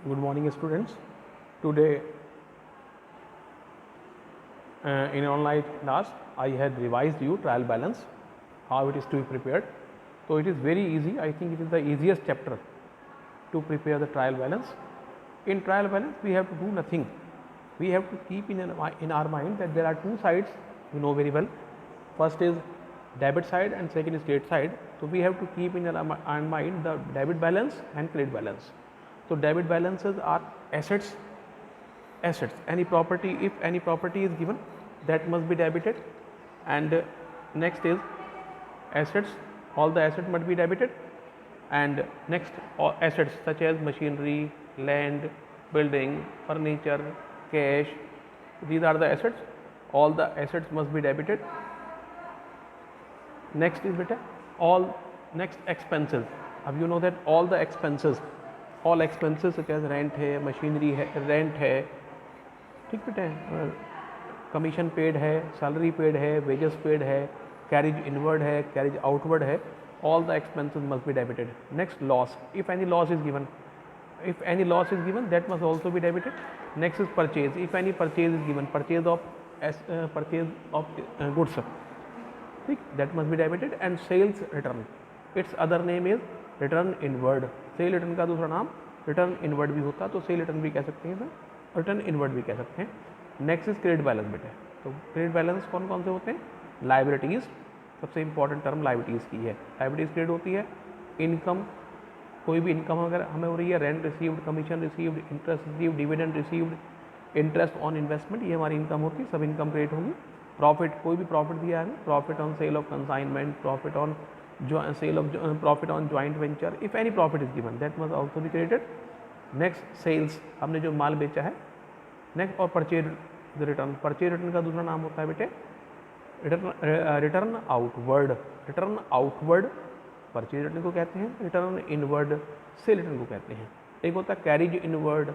Good morning, students. Today, in online class, I had revised you trial balance, how it is to be prepared. So it is very easy. I think it is the easiest chapter to prepare the trial balance. In trial balance, we have to do nothing. We have to keep in our mind that there are two sides. You know very well. First is debit side and second is credit side. So we have to keep in our mind the debit balance and credit balance. So debit balances are assets. Any property, if any property is given, that must be debited. And next is assets. All the assets must be debited. And next, assets such as machinery, land, building, furniture, cash. These are the assets. All the assets must be debited. Next is beta all next expenses. अब you know that all expenses such as rent है, machinery है, rent है, ठीक बेटा, commission paid है, salary paid है, wages paid है, carriage inward है, कैरिज आउटवर्ड है, all the expenses must be debited. Next, loss. If any loss is given, that must also be debited. Next is purchase. If any purchase is given, purchase of goods, that must be debited. And sales return, its other name is return inward. Cell return का दूसरा नाम return inward भी होता है, तो cell return भी कह सकते हैं, रिटर्न इनवर्ड भी कह सकते हैं. नेक्स्ट इज क्रेडिट बैलेंस बेटे. तो क्रेडिट बैलेंस कौन कौन से होते हैं? लाइबिलिटीज़, सबसे इंपॉर्टेंट टर्म लाइबिलिटीज़ की है. लाइबिलिटीज़ क्रेडिट होती है. इनकम, कोई भी इनकम अगर हमें हो रही है, rent received, commission received, interest received, dividend received, interest on investment, ये हमारी इनकम होती है, सब इनकम क्रेडिट होगी. प्रॉफिट, कोई भी प्रॉफिट दिया है, profit on sale of consignment, profit on sale of profit on joint venture, if any profit is given, that must also be credited. Next, sales, हमने जो माल बेचा है. नेक्स्ट, और परचेज रिटर्न. परचेज रिटर्न का दूसरा नाम होता है बेटे return outward. Return outward purchase return को कहते हैं, रिटर्न इनवर्ड सेल रिटर्न को कहते हैं. एक होता है carriage inward,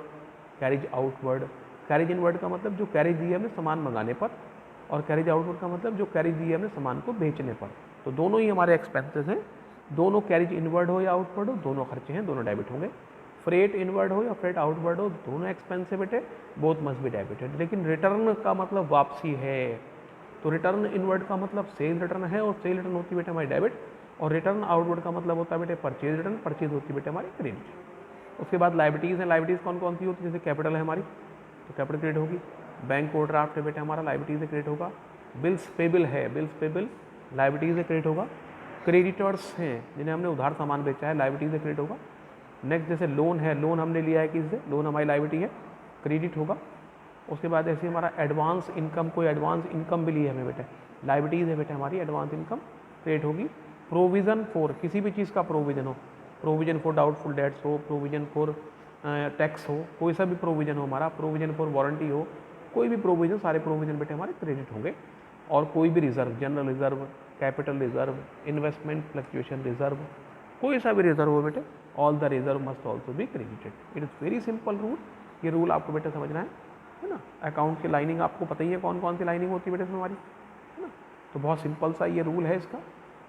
carriage outward. Carriage inward का मतलब जो कैरिज दिया हमने सामान मंगाने पर, और कैरिज आउटवर्ड का मतलब जो कैरिज दिया हमने सामान को बेचने पर. तो दोनों ही हमारे एक्सपेंसेस हैं. दोनों कैरिज इनवर्ड हो या आउटवर्ड हो, दोनों खर्चे हैं, दोनों डेबिट होंगे. फ्रेट इनवर्ड हो या फ्रेट आउटवर्ड हो, दोनों एक्सपेंस है बेटे, बोथ मस्ट बी डेबिटेड. लेकिन रिटर्न का मतलब वापसी है, तो रिटर्न इनवर्ड का मतलब सेल रिटर्न है, और सेल रिटर्न होती है बेटे हमारी डेबिट. और रिटर्न आउटवर्ड का मतलब होता है बेटे परचेज रिटर्न, परचेज होती है बेटे हमारी क्रेडिट. उसके बाद लाइबिलिटीज़ हैं. लाइबिलिटीज़ कौन कौन सी होती है? जैसे कैपिटल है हमारी, तो कैपिटल क्रेडिट होगी. बैंक ओवरड्राफ्ट है बेटे हमारा, लाइबिलिटीज़ से क्रेडिट होगा. बिल्स पेबल है, बिल्स पेबल लाइबिलिटीज़ से क्रेडिट होगा. क्रेडिटर्स हैं, जिन्हें हमने उधार सामान बेचा है, लाइबिलिटीज़ से क्रेडिट होगा. नेक्स्ट, जैसे लोन है, लोन हमने लिया है किसी से, लोन हमारी लाइबिलिटी है, क्रेडिट होगा. उसके बाद ऐसे हमारा एडवांस इनकम, कोई एडवांस इनकम भी ली है हमें बेटे, लाइबिलिटीज़ है बेटे हमारी, एडवांस इनकम क्रेडिट होगी. प्रोविज़न फॉर, किसी भी चीज़ का प्रोविज़न हो, प्रोविज़न फॉर डाउटफुल डेट्स हो, प्रोविज़न फॉर टैक्स हो, कोई सा भी प्रोविज़न हो हमारा, प्रोविज़न फॉर वारंटी हो, कोई भी प्रोविज़न, सारे प्रोविज़न बेटे हमारे क्रेडिट होंगे. और कोई भी reserve, general reserve, capital reserve, investment fluctuation reserve, कोई सा भी रिजर्व हो बेटे, all the reserve must also be credited. It is very simple rule. ये रूल आपको बेटे समझना है ना. अकाउंट की लाइनिंग आपको पता ही है कौन कौन सी लाइनिंग होती है बेटे इसमें हमारी, है ना. तो बहुत सिंपल सा ये रूल है इसका.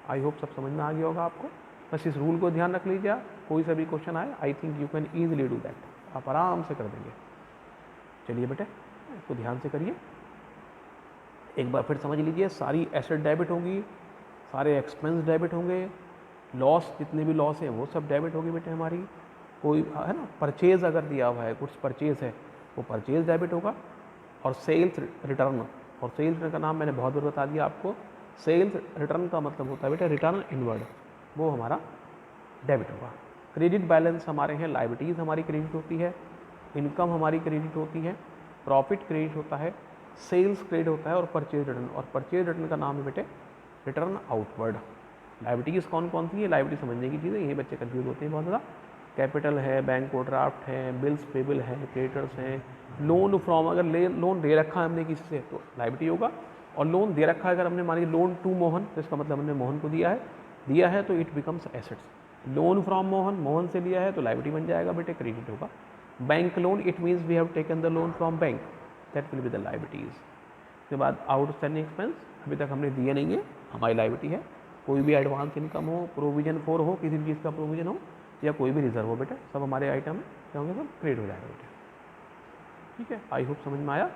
आई होप सब समझ में आ गया होगा आपको. बस इस रूल को ध्यान रख लीजिए. कोई सा भी क्वेश्चन आए, I think you can easily do that. आप आराम से कर देंगे. चलिए बेटे, इसको ध्यान से करिए. एक बार फिर समझ लीजिए, सारी एसेट डेबिट होंगी, सारे एक्सपेंस डेबिट होंगे, लॉस, जितने भी लॉस हैं वो सब डेबिट होगी बेटे हमारी. कोई है ना, परचेज अगर दिया हुआ है, गुड्स परचेज है, वो परचेज डेबिट होगा. और सेल्स रिटर्न, और सेल्स रिटर्न का नाम मैंने बहुत बार बता दिया आपको. सेल्स रिटर्न का मतलब होता है बेटे रिटर्न इनवर्ड, वो हमारा डेबिट होगा. क्रेडिट बैलेंस हमारे हैं, लाइबिलिटीज़ हमारी क्रेडिट होती है, इनकम हमारी क्रेडिट होती है, प्रॉफिट क्रेडिट होता है, सेल्स क्रेडिट होता है, और परचेज रिटर्न. और परचेज रिटर्न का नाम है बेटे रिटर्न आउटवर्ड. लाइबिलिटीज़ कौन कौन सी है, लाइबिलिटी समझने की चीज़ें, ये बच्चे कंफ्यूज होते हैं बहुत ज़्यादा. कैपिटल है, बैंक ओवरड्राफ्ट है, बिल्स पेबल है, क्रेडिटर्स हैं, लोन फ्रॉम, अगर लोन दे रखा है हमने किसी से तो लाइबिलिटी होगा. और लोन दे रखा है अगर हमने, मान लीजिए लोन टू मोहन, तो इसका मतलब हमने मोहन को दिया है तो it becomes assets. Loan from Mohan, Mohan से लिया है तो लाइबिलिटी बन जाएगा बेटे, क्रेडिट होगा. Bank loan, it means we have taken the loan from bank, that will be the liabilities. उसके बाद आउटस्टैंडिंग एक्सपेंस, अभी तक हमने दिए नहीं है, हमारी लाइबिलिटी है. कोई भी एडवांस इनकम हो, प्रोविजन फॉर हो, किसी भी चीज़ का प्रोविजन हो, या कोई भी रिजर्व हो बेटा, सब हमारे आइटम है, क्या होंगे सब क्रिएट हो जाएगा बेटा। ठीक है, आई होप समझ में आया।